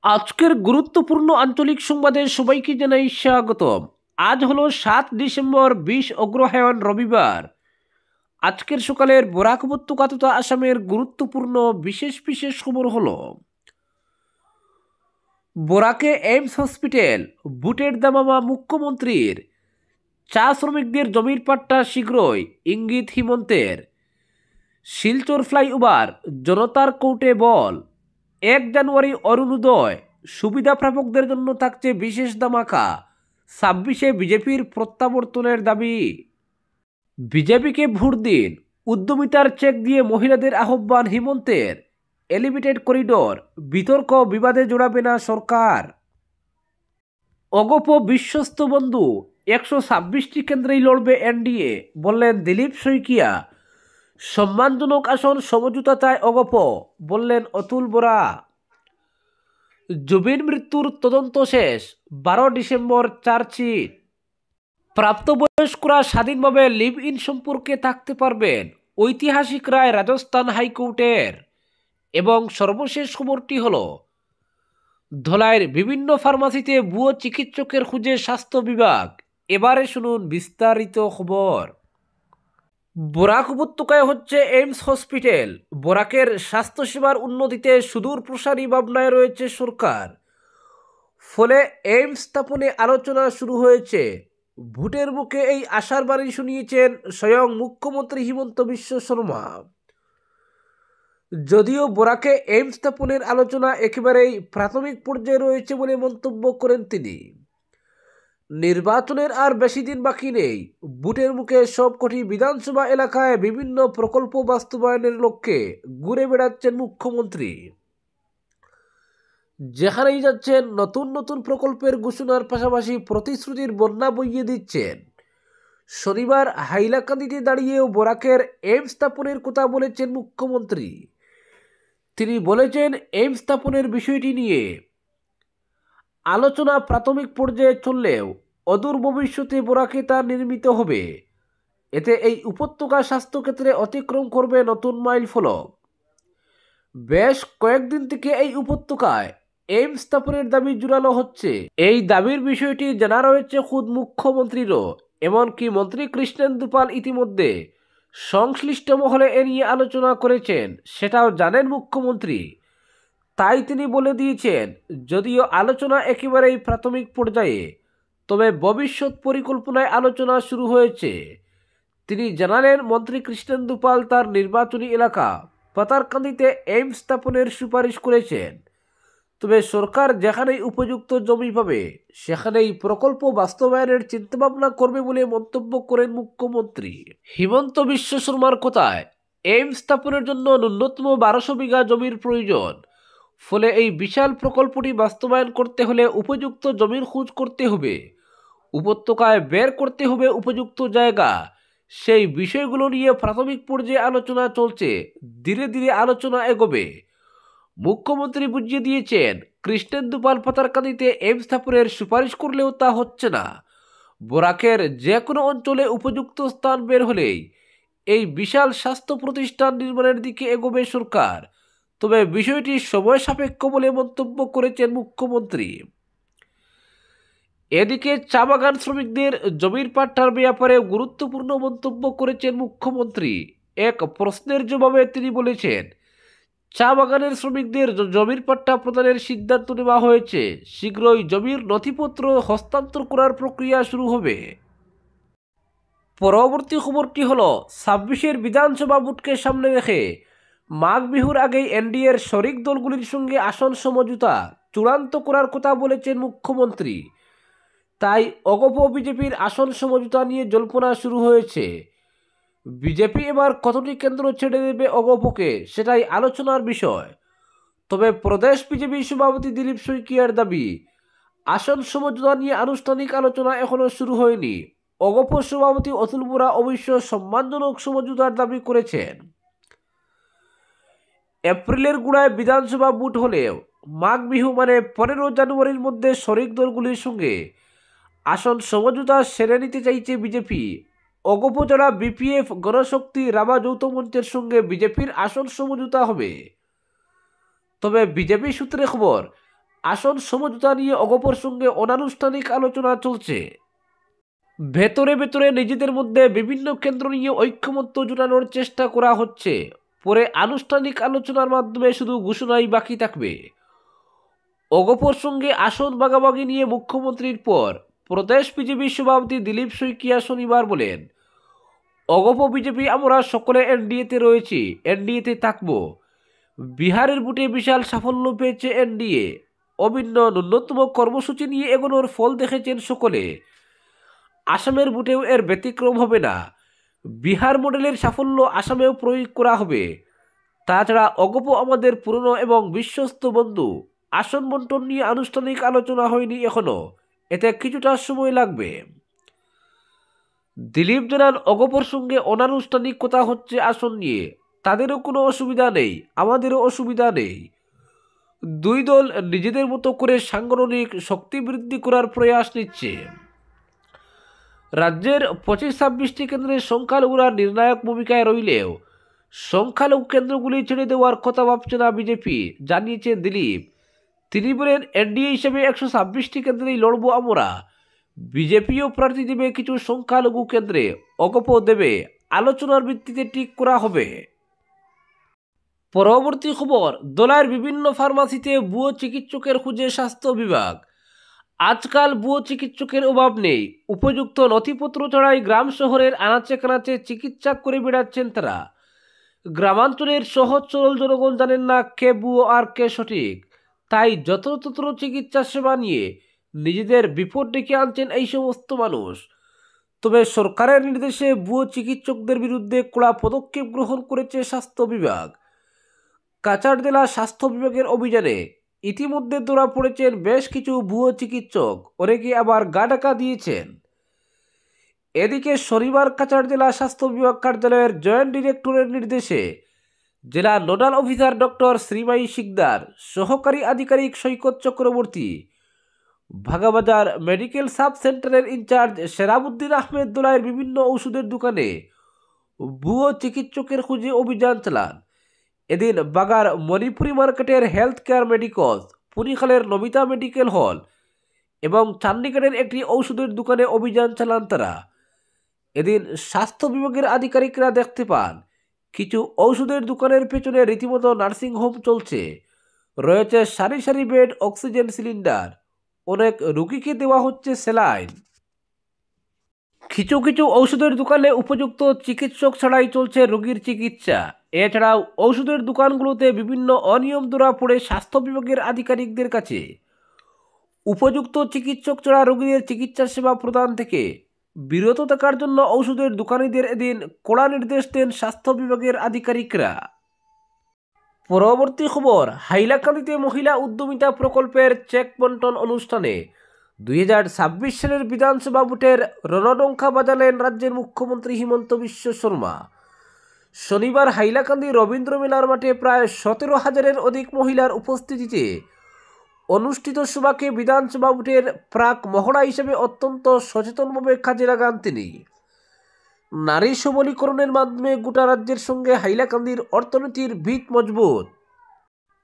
আজকের গুরুত্বপূর্ণ আঞ্চলিক সংবাদে সবাইকে জানাই স্বাগতম। আজ হলো 7 ডিসেম্বর 20 অগ্রহায়ণ রবিবার। আজকের সকালের বরাক উপত্যকা তথা আসামের গুরুত্বপূর্ণ বিশেষ বিশেষ খবর হলো: বরাকে এইমস হসপিটাল, বুটের দামামা মুখ্যমন্ত্রীর, চা শ্রমিকদের জমির পাট্টা শীঘ্রই, ইঙ্গিত হিমন্তের। শিলচর ফ্লাইওভার জনতার কোর্টে বল, 1 জানুয়ারি অরুণোদয়, সুবিধা প্রাপকদের জন্য থাকছে বিশেষ ধামাকা, 26-এ বিজেপির প্রত্যাবর্তনের দাবি। বিজেপিকে ভোট দিন, উদ্যমিতার চেক দিয়ে মহিলাদের আহ্বান হিমন্তের। এলিভেটেড করিডোর, বিতর্ক বিবাদে জড়াবে না সরকার। অগপ বিশ্বস্ত বন্ধু, 126টি কেন্দ্রেই লড়বে এনডিএ, বললেন দিলীপ শইকিয়া। সম্মানজনক আসন সমঝোতা চায় অগপ, বললেন অতুল বরা। জুবিন মৃত্যুর তদন্ত শেষ, 12 ডিসেম্বর চার্জশিট। প্রাপ্তবয়স্করা স্বাধীনভাবে লিভ ইন সম্পর্কে থাকতে পারবেন, ঐতিহাসিক রায় রাজস্থান হাইকোর্টের। এবং সর্বশেষ খবরটি হল, ধলাইয়ের বিভিন্ন ফার্মাসিতে ভুয়ো চিকিৎসকের খুঁজে স্বাস্থ্য বিভাগ। এবারে শুনুন বিস্তারিত খবর। বরাক উপত্যকায় হচ্ছে এইমস হসপিটাল। বরাকের স্বাস্থ্যসেবার উন্নতিতে সুদূর প্রসারী ভাবনায় রয়েছে সরকার। ফলে এইমস স্থাপনে আলোচনা শুরু হয়েছে। ভোটের মুখে এই আশার বাণী শুনিয়েছেন স্বয়ং মুখ্যমন্ত্রী হিমন্ত বিশ্ব শর্মা। যদিও বরাকে এইমস স্থাপনের আলোচনা একেবারেই প্রাথমিক পর্যায়ে রয়েছে বলে মন্তব্য করেন তিনি। নির্বাচনের আর বেশি দিন বাকি নেই। ভোটের মুখে সবকটি বিধানসভা এলাকায় বিভিন্ন প্রকল্প বাস্তবায়নের লক্ষ্যে ঘুরে বেড়াচ্ছেন মুখ্যমন্ত্রী। যেখানেই যাচ্ছেন নতুন নতুন প্রকল্পের ঘোষণার পাশাপাশি প্রতিশ্রুতির বন্যা বইয়ে দিচ্ছেন। শনিবার হাইলাকান্দিতে দাঁড়িয়েও বরাকের এইমস স্থাপনের কথা বলেছেন মুখ্যমন্ত্রী। তিনি বলেছেন, এইমস স্থাপনের বিষয়টি নিয়ে আলোচনা প্রাথমিক পর্যায়ে চললেও অদূর ভবিষ্যতে বরাকে তা নির্মিত হবে। এতে এই উপত্যকা স্বাস্থ্যক্ষেত্রে অতিক্রম করবে নতুন মাইল ফলক। বেশ কয়েকদিন থেকে এই উপত্যকায় এইমস স্থাপনের দাবি জোরালো হচ্ছে। এই দাবির বিষয়টি জানা রয়েছে খুদ মুখ্যমন্ত্রীরও। এমনকি মন্ত্রী কৃষ্ণেন্দু পাল ইতিমধ্যে সংশ্লিষ্ট মহলে এ নিয়ে আলোচনা করেছেন, সেটাও জানেন মুখ্যমন্ত্রী। তাই তিনি বলে দিয়েছেন, যদিও আলোচনা একেবারেই প্রাথমিক পর্যায়ে, তবে ভবিষ্যৎ পরিকল্পনায় আলোচনা শুরু হয়েছে। তিনি জানালেন, মন্ত্রী কৃষ্ণেন্দু পাল তার নির্বাচনী এলাকা পাতারকান্দিতে এইমস স্থাপনের সুপারিশ করেছেন। তবে সরকার যেখানেই উপযুক্ত জমি পাবে সেখানেই প্রকল্প বাস্তবায়নের চিন্তাভাবনা করবে বলে মন্তব্য করেন মুখ্যমন্ত্রী। হিমন্ত বিশ্ব শর্মার কথায়, এইমস স্থাপনের জন্য ন্যূনতম 1200 বিঘা জমির প্রয়োজন। ফলে এই বিশাল প্রকল্পটি বাস্তবায়ন করতে হলে উপযুক্ত জমির খোঁজ করতে হবে, উপত্যকায় বের করতে হবে উপযুক্ত জায়গা। সেই বিষয়গুলো নিয়ে প্রাথমিক পর্যায়ে আলোচনা চলছে, ধীরে ধীরে আলোচনা এগোবে। মুখ্যমন্ত্রী বুঝিয়ে দিয়েছেন, কৃষ্ণেন্দু পাল পাতারকান্দিতে এইমস স্থাপনের সুপারিশ করলেও তা হচ্ছে না। বরাকের যে কোনো অঞ্চলে উপযুক্ত স্থান বের হলেই এই বিশাল স্বাস্থ্য প্রতিষ্ঠান নির্মাণের দিকে এগোবে সরকার। তবে বিষয়টি সময় সাপেক্ষ বলে মন্তব্য করেছেন মুখ্যমন্ত্রী। এদিকে চা বাগান শ্রমিকদের জমির পাট্টার ব্যাপারে গুরুত্বপূর্ণ মন্তব্য করেছেন মুখ্যমন্ত্রী। এক প্রশ্নের জবাবে তিনি বলেছেন, চা বাগানের শ্রমিকদের জমির পাট্টা প্রদানের সিদ্ধান্ত নেওয়া হয়েছে। শীঘ্রই জমির নথিপত্র হস্তান্তর করার প্রক্রিয়া শুরু হবে। পরবর্তী খবরটি হল, 26-এর বিধানসভা ভোটকে সামনে রেখে মাঘ বিহুর আগেই এনডিএর শরিক দলগুলির সঙ্গে আসন সমঝোতা চূড়ান্ত করার কথা বলেছেন মুখ্যমন্ত্রী। তাই অগপ বিজেপির আসন সমঝোতা নিয়ে জল্পনা শুরু হয়েছে। বিজেপি এবার কতটি কেন্দ্র ছেড়ে দেবে অগপকে, সেটাই আলোচনার বিষয়। তবে প্রদেশ বিজেপি সভাপতি দিলীপ শইকিয়ার দাবি, আসন সমঝোতা নিয়ে আনুষ্ঠানিক আলোচনা এখনো শুরু হয়নি। অগপ সভাপতি অতুল বরা অবশ্য সম্মানজনক সমঝোতার দাবি করেছেন। এপ্রিলের গোড়ায় বিধানসভা ভোট হলেও মাঘ বিহু মানে 15 জানুয়ারির মধ্যে শরিক দলগুলির সঙ্গে আসন সমঝোতা সেরে নিতে চাইছে বিজেপি। অগপ ছাড়া বিপিএফ, গণশক্তি, রাভা যৌথ মঞ্চের সঙ্গে বিজেপির আসন সমঝোতা হবে। তবে বিজেপি সূত্রে খবর, আসন সমঝোতা নিয়ে অগপর সঙ্গে অনানুষ্ঠানিক আলোচনা চলছে। ভেতরে ভেতরে নিজেদের মধ্যে বিভিন্ন কেন্দ্র নিয়ে ঐক্যমত্য জোটানোর চেষ্টা করা হচ্ছে। পরে আনুষ্ঠানিক আলোচনার মাধ্যমে শুধু ঘোষণাই বাকি থাকবে। অগপর সঙ্গে আসন ভাগাভাগি নিয়ে মুখ্যমন্ত্রীর পর প্রদেশ বিজেপি সভাপতি দিলীপ শইকিয়া শনিবার বলেন, অগপ বিজেপি আমরা সকলে এনডিএতে রয়েছি, এনডিএতে থাকব। বিহারের বুটে বিশাল সাফল্য পেয়েছে এনডিএ। অভিন্ন ন্যূনতম কর্মসূচি নিয়ে এগোনোর ফল দেখেছেন সকলে। আসামের বুটেও এর ব্যতিক্রম হবে না। বিহার মডেলের সাফল্য আসামেও প্রয়োগ করা হবে। তাছাড়া অগপ আমাদের পুরনো এবং বিশ্বস্ত বন্ধু। আসন বন্টন নিয়ে আনুষ্ঠানিক আলোচনা হয়নি এখনো, এতে কিছুটা সময় লাগবে। দিলীপ জানান, অগপর সঙ্গে অনানুষ্ঠানিক কথা হচ্ছে আসন নিয়ে। তাদেরও কোনো অসুবিধা নেই, আমাদেরও অসুবিধা নেই। দুই দল নিজেদের মতো করে সাংগঠনিক শক্তি বৃদ্ধি করার প্রয়াস নিচ্ছে। রাজ্যের 25-26টি কেন্দ্রের সংখ্যালঘুরা নির্ণায়ক ভূমিকায় রইলেও সংখ্যালঘু কেন্দ্রগুলি ছেড়ে দেওয়ার কথা ভাবছে না বিজেপি, জানিয়েছেন দিলীপ। তিনি বলেন, এনডিএ হিসেবে 126টি কেন্দ্রেই লড়ব আমরা। বিজেপিও প্রার্থী দেবে কিছু সংখ্যালঘু কেন্দ্রে, অগপ দেবে। আলোচনার ভিত্তিতে ঠিক করা হবে। পরবর্তী খবর, দোলাইয়ের বিভিন্ন ফার্মাসিতে ভুয়ো চিকিৎসকের খুঁজে স্বাস্থ্য বিভাগ। আজকাল ভুয়ো চিকিৎসকের অভাব নেই। উপযুক্ত নথিপত্র ছাড়াই গ্রাম শহরের আনাচে কানাচে চিকিৎসা করে বেড়াচ্ছেন তারা। গ্রামাঞ্চলের সহজ সরল জনগণ জানেন না কে ভুয়ো আর কে সঠিক, তাই যত্রতত্র চিকিৎসা সেবা নিয়ে নিজেদের বিপদ ডেকে আনছেন এই সমস্ত মানুষ। তবে সরকারের নির্দেশে ভুয়ো চিকিৎসকদের বিরুদ্ধে কড়া পদক্ষেপ গ্রহণ করেছে স্বাস্থ্য বিভাগ। কাছাড় জেলা স্বাস্থ্য বিভাগের অভিযানে ইতিমধ্যে ধরা পড়েছেন বেশ কিছু ভুয়ো চিকিৎসক, অনেকে আবার গা ঢাকা দিয়েছেন। এদিকে শনিবার কাছাড় জেলা স্বাস্থ্য বিভাগ কার্যালয়ের জয়েন্ট ডিরেক্টরের নির্দেশে জেলা nodal officer doctor Shrimai Sikdar, সহকারী আধিকারিক সৈকত চক্রবর্তী, ভাগাবাজার মেডিকেল সাব সেন্টারের ইনচার্জ সেরাবুদ্দিন আহমেদ দোলাইয়ের বিভিন্ন ওষুধের দোকানে ভুয়ো চিকিৎসকের খুঁজে অভিযান চালান। এদিন বাগার মণিপুরি মার্কেটের হেলথ কেয়ার মেডিকলস, পুনিখালের নমিতা মেডিকেল হল এবং চান্ডিগড়ের একটি ঔষধের দোকানে অভিযান চালান তারা। এদিন স্বাস্থ্য বিভাগের আধিকারিকরা দেখতে পান কিছু ঔষধের দোকানের পেছনে রীতিমতো নার্সিং হোম চলছে। রয়েছে সারি সারি বেড, অক্সিজেন সিলিন্ডার, অনেক রোগীকে দেওয়া হচ্ছে স্যালাইন। কিছু কিছু ঔষধের দোকানে উপযুক্ত চিকিৎসক ছাড়াই চলছে রোগীর চিকিৎসা। এছাড়াও ঔষধের দোকানগুলোতে বিভিন্ন অনিয়ম ধরা পড়ে স্বাস্থ্য বিভাগের আধিকারিকদের কাছে। উপযুক্ত চিকিৎসক ছাড়া রোগীদের চিকিৎসা সেবা প্রদান থেকে বিরত থাকার জন্য ঔষধের দোকানিদের এদিন কড়া নির্দেশ দেন স্বাস্থ্য বিভাগের আধিকারিকরা। পরবর্তী খবর, হাইলাকান্দিতে মহিলা উদ্যমিতা প্রকল্পের চেক বন্টন অনুষ্ঠানে 2026 সালের বিধানসভা ভোটের রণডঙ্কা বাজালেন রাজ্যের মুখ্যমন্ত্রী হিমন্ত বিশ্ব শর্মা। শনিবার হাইলাকান্দি রবীন্দ্র মেলার মাঠে প্রায় 17,000-এর অধিক মহিলার উপস্থিতিতে অনুষ্ঠিত সভাকে বিধানসভা ভোটের প্রাক মহড়া হিসেবে অত্যন্ত সচেতনভাবে কাজে লাগান তিনি। নারী সবলীকরণের মাধ্যমে গোটা রাজ্যের সঙ্গে হাইলাকান্দির অর্থনীতির ভিত মজবুত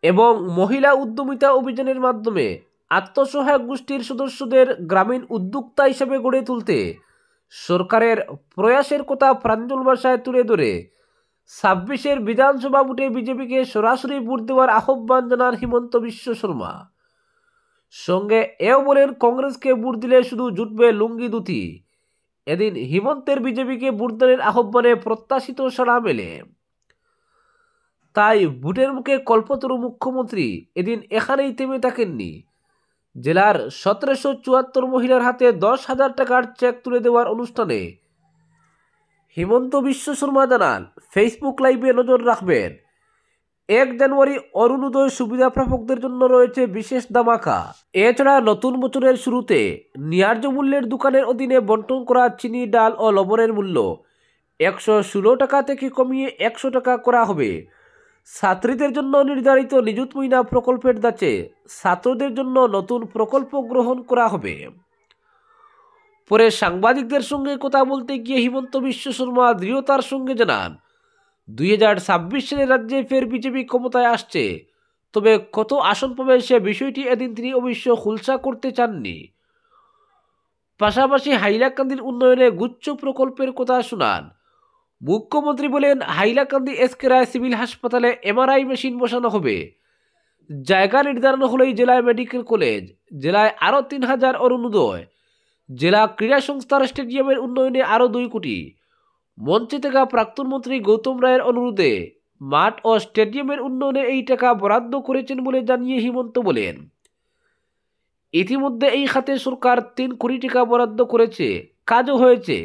এবং মহিলা উদ্যমিতা অভিযানের মাধ্যমে আত্মসহায়ক গোষ্ঠীর সদস্যদের গ্রামীণ উদ্যোক্তা হিসেবে গড়ে তুলতে সরকারের প্রয়াসের কথা প্রাঞ্জল ভাষায় তুলে ধরে 26-এর বিধানসভা ভোটে বিজেপিকে সরাসরি ভোট দেওয়ার আহ্বান জানান হিমন্ত বিশ্ব শর্মা। সঙ্গে এও বলেন, কংগ্রেসকে ভোট দিলে শুধু জুটবে লুঙ্গি ধুতি। এদিন হিমন্তের বিজেপিকে ভোটদানের আহ্বানে প্রত্যাশিত সাড়া মেলে। তাই ভোটের মুখে কল্পতরু মুখ্যমন্ত্রী এদিন এখানেই থেমে থাকেননি। জেলার 1774 মহিলার হাতে 10,000 টাকার চেক তুলে দেওয়ার অনুষ্ঠানে হিমন্ত বিশ্ব শর্মা জানান, ফেসবুক লাইভে নজর রাখবেন। 1 জানুয়ারি অরুণোদয় সুবিধা প্রাপকদের জন্য রয়েছে বিশেষ ধামাকা। এছাড়া নতুন বছরের শুরুতে ন্যায্য মূল্যের দোকানের অধীনে বন্টন করা চিনি, ডাল ও লবণের মূল্য 116 টাকা থেকে কমিয়ে 100 টাকা করা হবে। ছাত্রীদের জন্য নির্ধারিত নিযুত মহিনা প্রকল্পের ধাঁচে ছাত্রদের জন্য নতুন প্রকল্প গ্রহণ করা হবে। পরে সাংবাদিকদের সঙ্গে কথা বলতে গিয়ে হিমন্ত বিশ্ব শর্মা দৃঢ়তার সঙ্গে জানান, 2026 সালে রাজ্যে ফের বিজেপি ক্ষমতায় আসছে, তবে কত আসন পাবে সে বিষয়টি এদিন তিনি অবশ্য খুলসা করতে চাননি। পাশাপাশি হাইলাকান্দির উন্নয়নে গুচ্ছ প্রকল্পের কথা শোনান। মুখ্যমন্ত্রী বলেন, হাইলাকান্দি এসকে রায় সিভিল হাসপাতালে এমআরআই মেশিন বসানো হবে। জায়গা নির্ধারণ হলেই জেলায় মেডিকেল কলেজ, জেলায় আরও 3000 অরুণোদয়, জেলা ক্রীড়া সংস্থার স্টেডিয়ামের উন্নয়নে আরও 2 কোটি। মঞ্চে থাকা প্রাক্তন মন্ত্রী গৌতম রায়ের অনুরোধে মাঠ ও স্টেডিয়ামের উন্নয়নে এই টাকা বরাদ্দ করেছেন বলে জানিয়ে হিমন্ত বলেন, ইতিমধ্যে এই খাতে সরকার 3 কোটি টাকা বরাদ্দ করেছে, কাজও হয়েছে।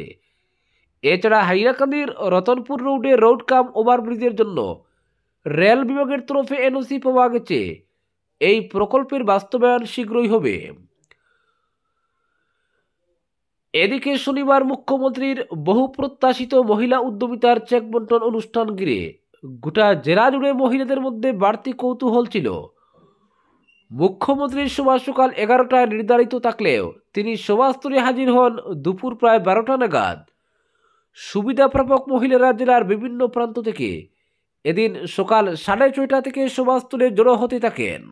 এছাড়া হাইলাকান্দির রতনপুর রোডে রোড কাম ওভারব্রিজের জন্য রেল বিভাগের তরফে এনওসি পাওয়া গেছে। এই প্রকল্পের বাস্তবায়ন শীঘ্রই হবে। এদিকে শনিবার মুখ্যমন্ত্রীর বহু প্রত্যাশিত মহিলা উদ্যমিতার চেক বন্টন অনুষ্ঠান ঘিরে গোটা জেলা জুড়ে মহিলাদের মধ্যে বাড়তি কৌতূহল ছিল। মুখ্যমন্ত্রীর সভা সকাল 11টায় নির্ধারিত থাকলেও তিনি সভাস্থলে হাজির হন দুপুর প্রায় 12টা নাগাদ। সুবিধাপ্রাপক মহিলারা জেলার বিভিন্ন প্রান্ত থেকে এদিন সকাল 6:30 থেকে সভাস্থলে জড়ো হতে থাকেন।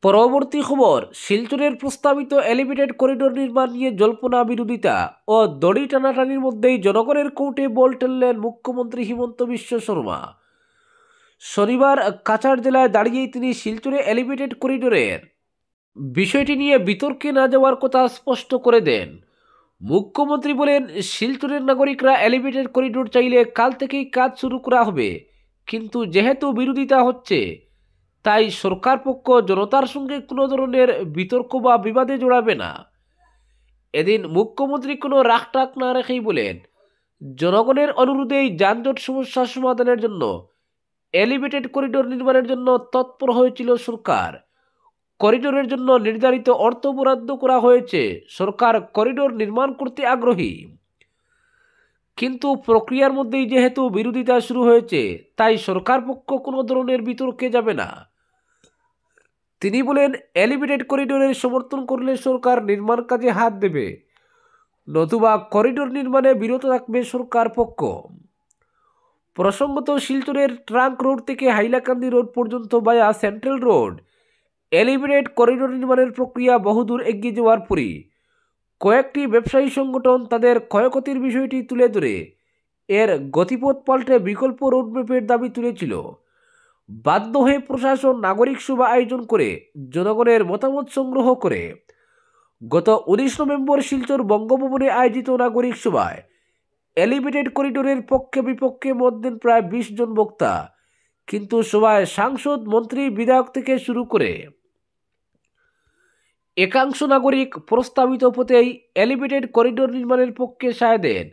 পরবর্তী খবর, শিলচরের প্রস্তাবিত এলিভেটেড করিডোর নির্মাণ নিয়ে জল্পনা বিরোধিতা ও দড়ি টানাটানির মধ্যেই জনগণের কোর্টে বল টেললেন মুখ্যমন্ত্রী হিমন্ত বিশ্ব শর্মা। শনিবার কাছাড় জেলায় দাঁড়িয়েই তিনি শিলচরে এলিভেটেড করিডোরের বিষয়টি নিয়ে বিতর্কে না যাওয়ার কথা স্পষ্ট করে দেন। মুখ্যমন্ত্রী বলেন, শিলচরের নাগরিকরা এলিভেটেড করিডোর চাইলে কাল থেকেই কাজ শুরু করা হবে, কিন্তু যেহেতু বিরোধিতা হচ্ছে তাই সরকার পক্ষ জনতার সঙ্গে কোনো ধরনের বিতর্ক বা বিবাদে জড়াবে না। এদিন মুখ্যমন্ত্রী কোনো রাগটাক না রেখেই বলেন, জনগণের অনুরোধেই যানজট সমস্যা সমাধানের জন্য এলিভেটেড করিডোর নির্মাণের জন্য তৎপর হয়েছিল সরকার। করিডোরের জন্য নির্ধারিত অর্থ বরাদ্দ করা হয়েছে। সরকার করিডোর নির্মাণ করতে আগ্রহী, কিন্তু প্রক্রিয়ার মধ্যেই যেহেতু বিরোধিতা শুরু হয়েছে তাই সরকার পক্ষ কোনো ধরনের বিতর্কে যাবে না। তিনি বলেন, এলিভেটেড করিডোরের সমর্থন করলে সরকার নির্মাণ কাজে হাত দেবে, নতুবা করিডোর নির্মাণে বিরত থাকবে সরকার পক্ষ। প্রসঙ্গত, শিলচরের ট্রাঙ্ক রোড থেকে হাইলাকান্দি রোড পর্যন্ত ভায়া সেন্ট্রাল রোড এলিভেটেড করিডোর নির্মাণের প্রক্রিয়া বহুদূর এগিয়ে যাওয়ার পরই কয়েকটি ব্যবসায়ী সংগঠন তাদের ক্ষয়ক্ষতির বিষয়টি তুলে ধরে এর গতিপথ পাল্টে বিকল্প রোডম্যাপের দাবি তুলেছিল। বাধ্য হয়ে প্রশাসন নাগরিক সভা আয়োজন করে জনগণের মতামত সংগ্রহ করে গত 19 নভেম্বর শিলচর বঙ্গভবনে আয়োজিত নাগরিক সভায় এলিভেটেড করিডোরের পক্ষে বিপক্ষে মত দেন প্রায় 20 জন বক্তা। কিন্তু সভায় সাংসদ, মন্ত্রী, বিধায়ক থেকে শুরু করে একাংশ নাগরিক প্রস্তাবিত পথেই এলিভেটেড করিডোর নির্মাণের পক্ষে সায় দেন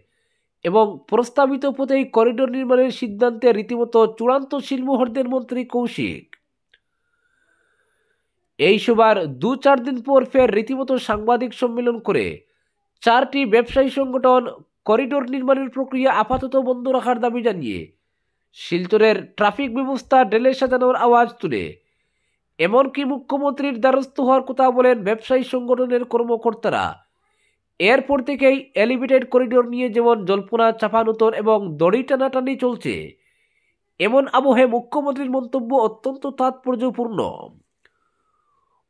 এবং প্রস্তাবিত পথেই করিডোর নির্মাণের সিদ্ধান্তে রীতিমতো চূড়ান্ত শিলমোহর দেন মন্ত্রী কৌশিক। এই সভার 2-4 দিন পর ফের রীতিমতো সাংবাদিক সম্মেলন করে 4টি ব্যবসায়ী সংগঠন করিডোর নির্মাণের প্রক্রিয়া আপাতত বন্ধ রাখার দাবি জানিয়ে শিলচরের ট্রাফিক ব্যবস্থা ঢেলে সাজানোর আওয়াজ তুলে এমনকি মুখ্যমন্ত্রীর দ্বারস্থ হওয়ার কথা বলেন ব্যবসায়ী সংগঠনের কর্মকর্তারা। এরপর থেকেই এলিভেটেড করিডোর নিয়ে যেমন জল্পনা, চাপানুতর এবং দড়ি টানাটানি চলছে, এমন আবহে মুখ্যমন্ত্রীর মন্তব্য অত্যন্ত তাৎপর্যপূর্ণ।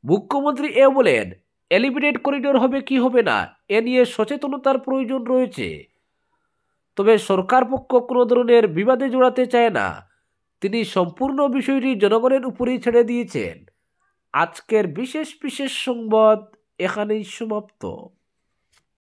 মুখ্যমন্ত্রী বলেন, এলিভেটেড করিডোর হবে কি হবে না এ নিয়ে সচেতনতার প্রয়োজন রয়েছে, তবে সরকার পক্ষ কোনো ধরনের বিবাদে জড়াতে চায় না। তিনি সম্পূর্ণ বিষয়টি জনগণের উপরেই ছেড়ে দিয়েছেন। আজকের বিশেষ সংবাদ এখানেই সমাপ্ত।